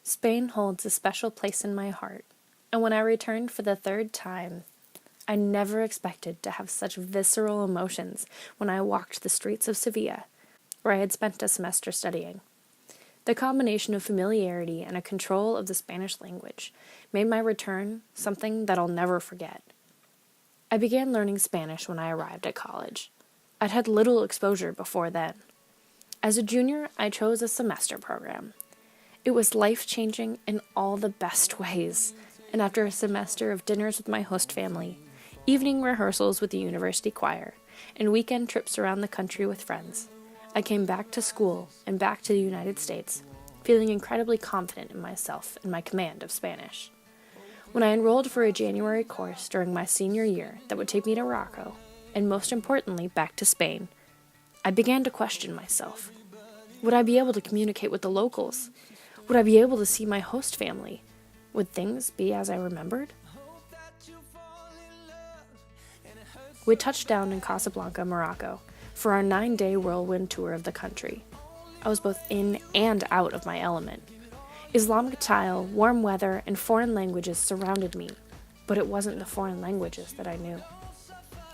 Spain holds a special place in my heart, and when I returned for the third time, I never expected to have such visceral emotions when I walked the streets of Sevilla, where I had spent a semester studying. The combination of familiarity and a control of the Spanish language made my return something that I'll never forget. I began learning Spanish when I arrived at college. I'd had little exposure before then. As a junior, I chose a semester program. It was life-changing in all the best ways, and after a semester of dinners with my host family, evening rehearsals with the university choir, and weekend trips around the country with friends, I came back to school and back to the United States, feeling incredibly confident in myself and my command of Spanish. When I enrolled for a January course during my senior year that would take me to Morocco, and most importantly back to Spain, I began to question myself. Would I be able to communicate with the locals? Would I be able to see my host family? Would things be as I remembered? We touched down in Casablanca, Morocco, for our 9-day whirlwind tour of the country. I was both in and out of my element. Islamic tile, warm weather, and foreign languages surrounded me, but it wasn't the foreign languages that I knew.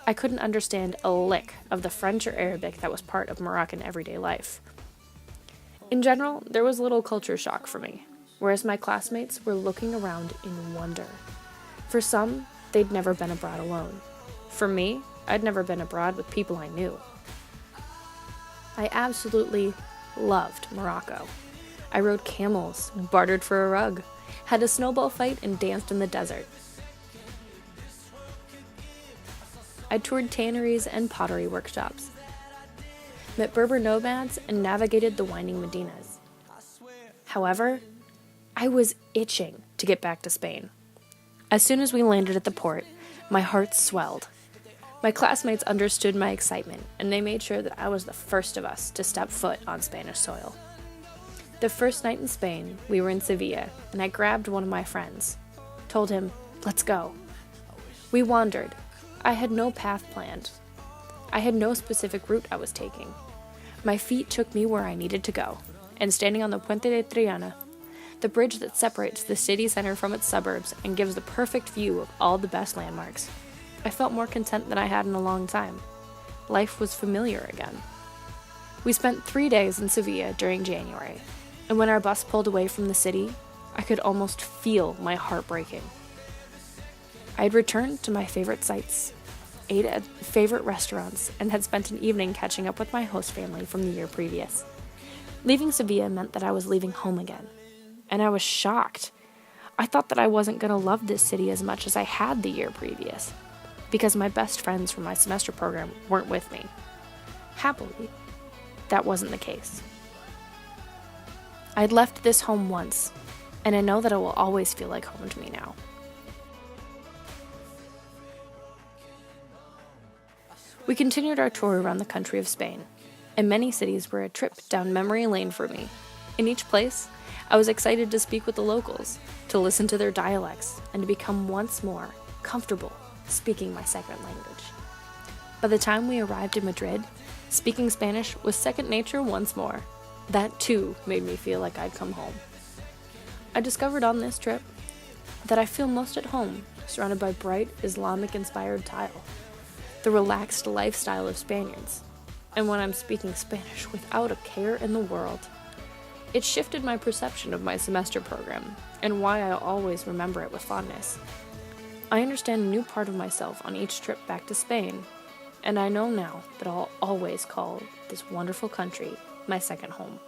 I couldn't understand a lick of the French or Arabic that was part of Moroccan everyday life. In general, there was little culture shock for me, whereas my classmates were looking around in wonder. For some, they'd never been abroad alone. For me, I'd never been abroad with people I knew. I absolutely loved Morocco. I rode camels, bartered for a rug, had a snowball fight, and danced in the desert. I toured tanneries and pottery workshops, met Berber nomads, and navigated the winding Medinas. However, I was itching to get back to Spain. As soon as we landed at the port, my heart swelled. My classmates understood my excitement, and they made sure that I was the first of us to step foot on Spanish soil. The first night in Spain, we were in Sevilla, and I grabbed one of my friends, told him, "Let's go." We wandered. I had no path planned. I had no specific route I was taking. My feet took me where I needed to go, and standing on the Puente de Triana, the bridge that separates the city center from its suburbs and gives the perfect view of all the best landmarks, I felt more content than I had in a long time. Life was familiar again. We spent 3 days in Sevilla during January, and when our bus pulled away from the city, I could almost feel my heart breaking. I had returned to my favorite sites, ate at favorite restaurants, and had spent an evening catching up with my host family from the year previous. Leaving Sevilla meant that I was leaving home again, and I was shocked. I thought that I wasn't going to love this city as much as I had the year previous, because my best friends from my semester program weren't with me. Happily, that wasn't the case. I'd left this home once, and I know that it will always feel like home to me now. We continued our tour around the country of Spain, and many cities were a trip down memory lane for me. In each place, I was excited to speak with the locals, to listen to their dialects, and to become once more comfortable speaking my second language. By the time we arrived in Madrid, speaking Spanish was second nature once more. That too made me feel like I'd come home. I discovered on this trip that I feel most at home surrounded by bright Islamic-inspired tile, the relaxed lifestyle of Spaniards, and when I'm speaking Spanish without a care in the world. It shifted my perception of my semester program and why I always remember it with fondness. I understand a new part of myself on each trip back to Spain, and I know now that I'll always call this wonderful country my second home.